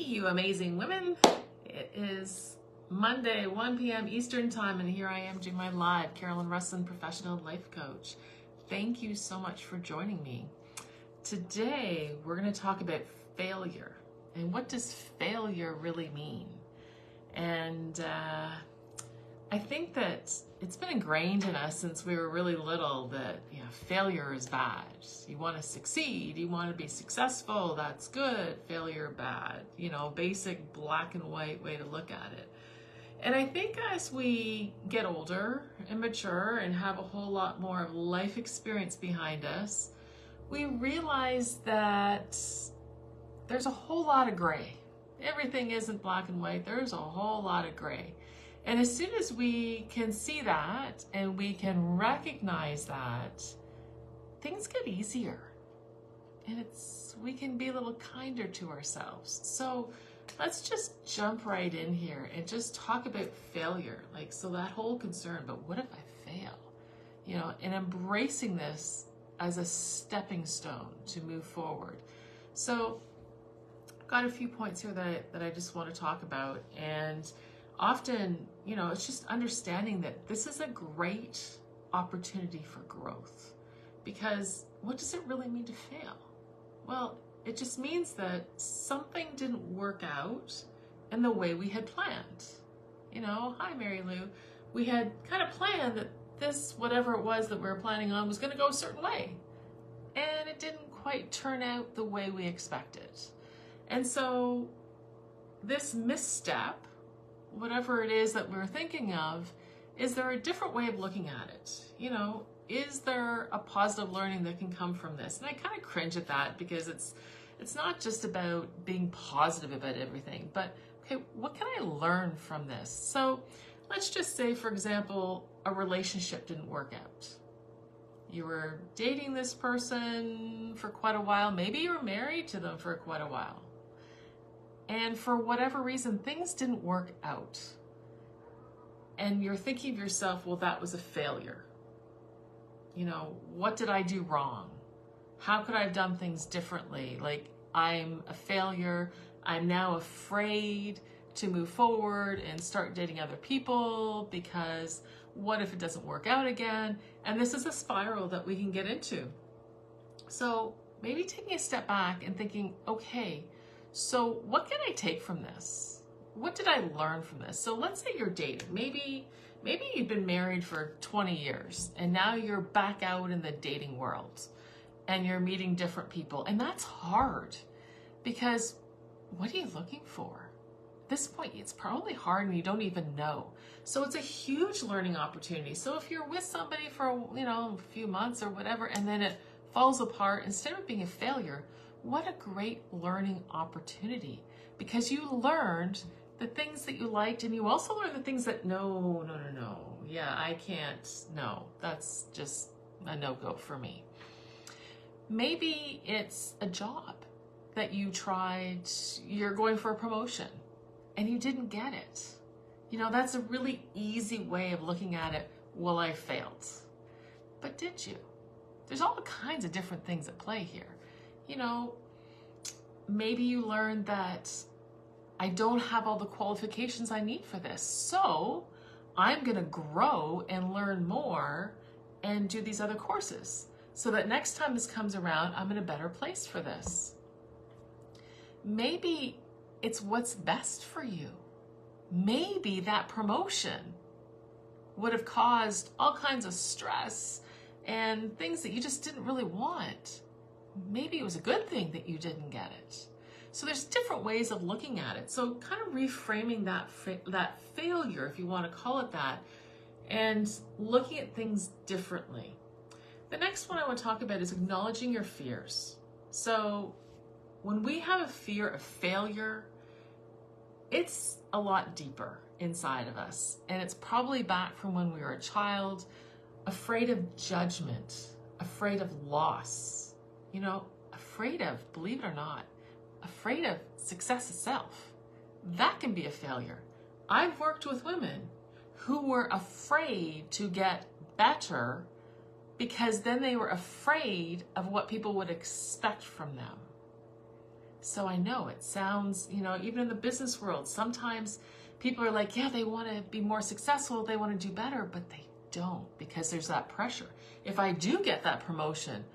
you amazing women. It is Monday, 1 p.m. Eastern time, and here I am doing my live. Carolyn Russin, professional life coach. Thank you so much for joining me. Today, we're going to talk about failure. And what does failure really mean? And I think that it's been ingrained in us since we were really little that failure is bad. You want to succeed, you want to be successful, that's good. Failure, bad. Basic black and white way to look at it. And I think as we get older and mature and have a whole lot more of life experience behind us, we realize that there's a whole lot of gray. Everything isn't black and white. There's a whole lot of gray. And as soon as we can see that and we can recognize that, things get easier. And we can be a little kinder to ourselves. So let's just jump right in here and just talk about failure. So that whole concern, but what if I fail? And embracing this as a stepping stone to move forward. So I've got a few points here that I just want to talk about. And often, it's just understanding that this is a great opportunity for growth. Because what does it really mean to fail? Well, it just means that something didn't work out in the way we had planned. Hi Mary Lou. We had kind of planned that this, whatever it was that we were planning on, was going to go a certain way. And it didn't quite turn out the way we expected. And so this misstep, whatever it is that we're thinking of, is there a different way of looking at it? Is there a positive learning that can come from this? And I kind of cringe at that because it's not just about being positive about everything, but okay, what can I learn from this? So let's just say, for example, a relationship didn't work out. You were dating this person for quite a while. Maybe you were married to them for quite a while. And for whatever reason, things didn't work out. And you're thinking of yourself, well, that was a failure. What did I do wrong? How could I have done things differently? I'm a failure. I'm now afraid to move forward and start dating other people because what if it doesn't work out again? And this is a spiral that we can get into. So maybe taking a step back and thinking, okay, so what can I take from this? What did I learn from this? So let's say you're dating. Maybe you've been married for 20 years and now you're back out in the dating world and you're meeting different people. And that's hard because what are you looking for? At this point, it's probably hard and you don't even know. So it's a huge learning opportunity. So if you're with somebody for, a few months or whatever, and then it falls apart, instead of being a failure, what a great learning opportunity, because you learned the things that you liked and you also learned the things that no. Yeah, I can't. No, that's just a no-go for me. Maybe it's a job that you tried, you're going for a promotion and you didn't get it. That's a really easy way of looking at it. Well, I failed. But did you? There's all kinds of different things at play here. Maybe you learned that I don't have all the qualifications I need for this. So I'm going to grow and learn more and do these other courses so that next time this comes around, I'm in a better place for this. Maybe it's what's best for you. Maybe that promotion would have caused all kinds of stress and things that you just didn't really want. Maybe it was a good thing that you didn't get it. So there's different ways of looking at it. So kind of reframing that failure, if you want to call it that, and looking at things differently. The next one I want to talk about is acknowledging your fears. So when we have a fear of failure, it's a lot deeper inside of us. And it's probably back from when we were a child, afraid of judgment, afraid of loss, afraid of, believe it or not, afraid of success itself. That can be a failure. I've worked with women who were afraid to get better because then they were afraid of what people would expect from them. So I know it sounds, even in the business world, sometimes people are like, yeah, they want to be more successful, they want to do better, but they don't, because there's that pressure. If I do get that promotion,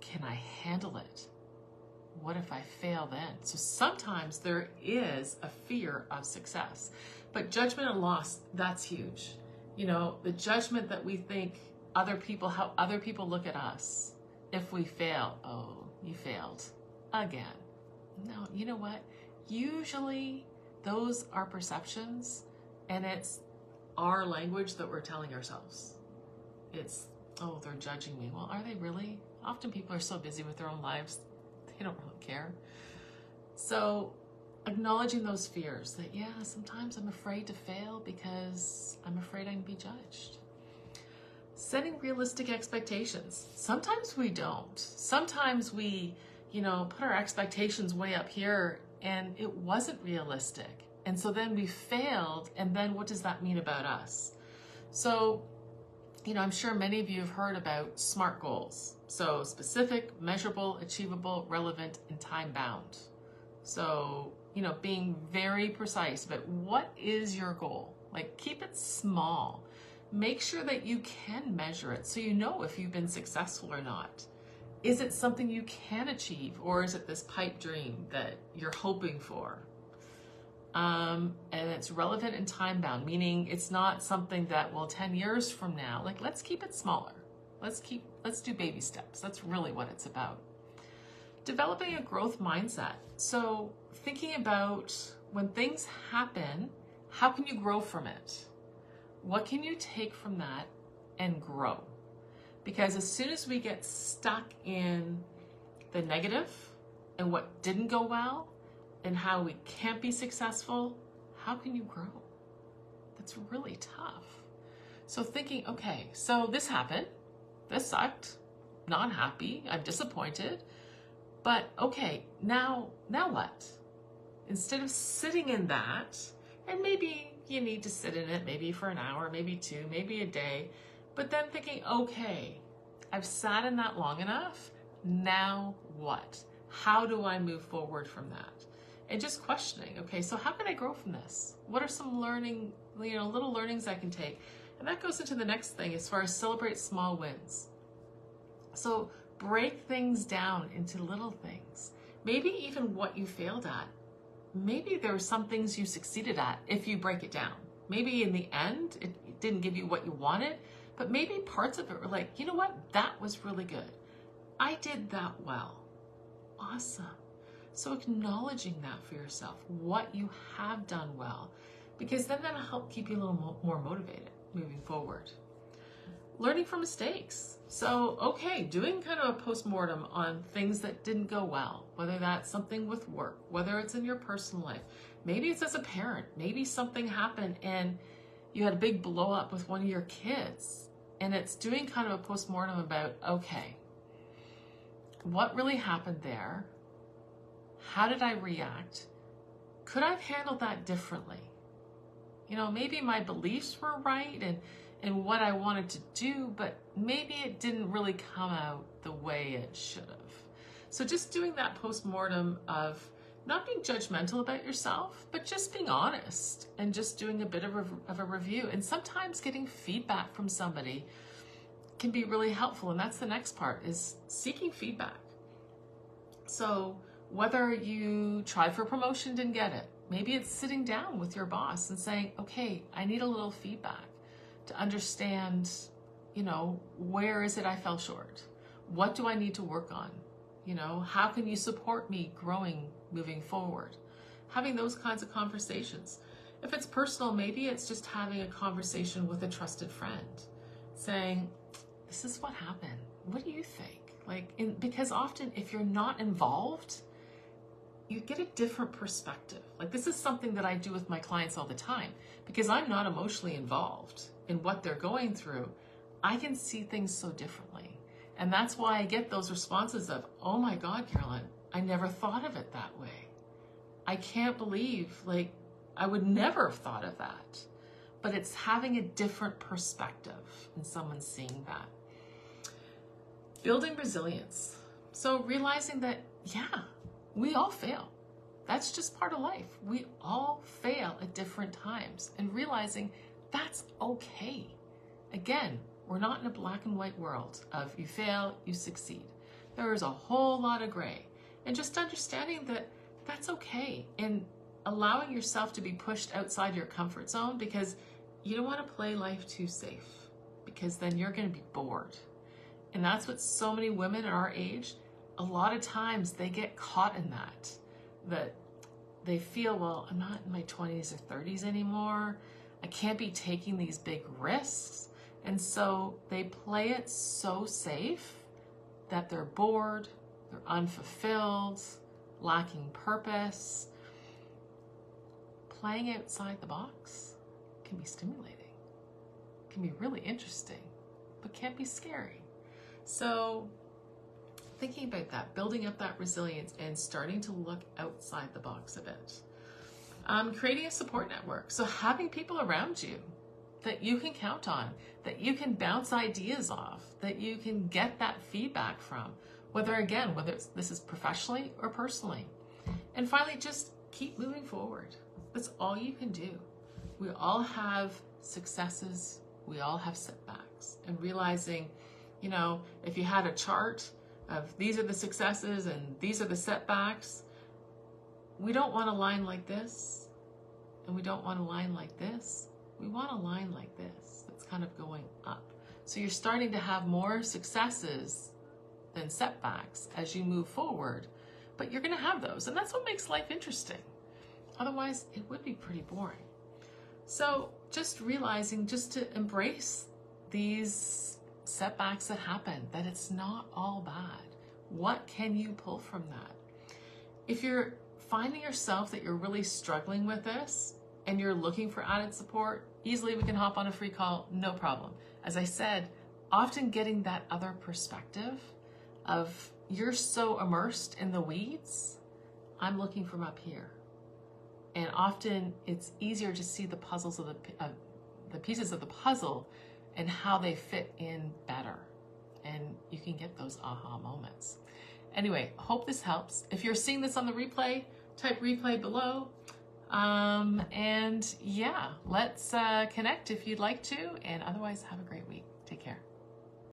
can I handle it? What if I fail then? So sometimes there is a fear of success, but judgment and loss, that's huge. The judgment that we think how other people look at us. If we fail, oh, you failed again. No, you know what? Usually those are perceptions, and it's our language that we're telling ourselves. It's, oh, they're judging me. Well, are they really? Often people are so busy with their own lives, they don't really care. So acknowledging those fears that, yeah, sometimes I'm afraid to fail because I'm afraid I'm going to be judged. Setting realistic expectations. Sometimes we don't. Sometimes we, put our expectations way up here and it wasn't realistic. And so then we failed, and then what does that mean about us? So, I'm sure many of you have heard about SMART goals. So specific, measurable, achievable, relevant, and time-bound. So, being very precise about what is your goal. Like, keep it small. Make sure that you can measure it so you know if you've been successful or not. Is it something you can achieve, or is it this pipe dream that you're hoping for? And it's relevant and time-bound, meaning it's not something that, 10 years from now, let's keep it smaller. Let's do baby steps. That's really what it's about. Developing a growth mindset. So thinking about when things happen, how can you grow from it? What can you take from that and grow? Because as soon as we get stuck in the negative and what didn't go well and how we can't be successful, how can you grow? That's really tough. So thinking, okay, so this happened, this sucked, not happy, I'm disappointed, but okay, now what? Instead of sitting in that, and maybe you need to sit in it, maybe for an hour, maybe 2, maybe a day, but then thinking, okay, I've sat in that long enough, now what? How do I move forward from that? And just questioning, okay, so how can I grow from this? What are some little learnings I can take? And that goes into the next thing as far as celebrate small wins. So break things down into little things. Maybe even what you failed at. Maybe there are some things you succeeded at if you break it down. Maybe in the end, it didn't give you what you wanted, but maybe parts of it were like, you know what? That was really good. I did that well. Awesome. So acknowledging that for yourself, what you have done well, because then that'll help keep you a little more motivated moving forward. Learning from mistakes. So, okay, doing kind of a postmortem on things that didn't go well, whether that's something with work, whether it's in your personal life. Maybe it's as a parent. Maybe something happened and you had a big blow up with one of your kids. And it's doing kind of a postmortem about, okay, what really happened there? How did I react? Could I have handled that differently? Maybe my beliefs were right and what I wanted to do, but maybe it didn't really come out the way it should have. So just doing that postmortem of not being judgmental about yourself, but just being honest and just doing a bit of a review. And sometimes getting feedback from somebody can be really helpful. And that's the next part, is seeking feedback. So whether you tried for a promotion, didn't get it, maybe it's sitting down with your boss and saying, okay, I need a little feedback to understand, where is it I fell short? What do I need to work on? How can you support me growing, moving forward? Having those kinds of conversations. If it's personal, maybe it's just having a conversation with a trusted friend saying, this is what happened. What do you think? Because often if you're not involved, you get a different perspective. This is something that I do with my clients all the time, because I'm not emotionally involved in what they're going through. I can see things so differently. And that's why I get those responses of, oh my God, Carolyn, I never thought of it that way. I can't believe, I would never have thought of that. But it's having a different perspective and someone seeing that. Building resilience. So realizing that, yeah, we all fail. That's just part of life. We all fail at different times, and realizing that's okay. Again, we're not in a black and white world of you fail, you succeed. There is a whole lot of gray, and just understanding that that's okay, and allowing yourself to be pushed outside your comfort zone, because you don't want to play life too safe, because then you're going to be bored. And that's what so many women our age, a lot of times they get caught in that they feel, well, I'm not in my 20s or 30s anymore. I can't be taking these big risks. And so they play it so safe that they're bored, they're unfulfilled, lacking purpose. Playing outside the box can be stimulating, can be really interesting, but can be scary. So thinking about that, building up that resilience and starting to look outside the box a bit. Creating a support network. So having people around you that you can count on, that you can bounce ideas off, that you can get that feedback from, whether this is professionally or personally. And finally, just keep moving forward. That's all you can do. We all have successes. We all have setbacks. And realizing, if you had a chart of these are the successes and these are the setbacks, we don't want a line like this, and we don't want a line like this. We want a line like this that's kind of going up. So you're starting to have more successes than setbacks as you move forward, but you're going to have those, and that's what makes life interesting. Otherwise, it would be pretty boring. So just realizing, just to embrace these setbacks that happen, that it's not all bad. What can you pull from that? If you're finding yourself that you're really struggling with this and you're looking for added support, easily we can hop on a free call, no problem. As I said, often getting that other perspective of you're so immersed in the weeds, I'm looking from up here. And often it's easier to see the puzzles of the pieces of the puzzle and how they fit in better. And you can get those aha moments. Anyway, hope this helps. If you're seeing this on the replay, type replay below. And yeah, let's connect if you'd like to. And otherwise, have a great week. Take care.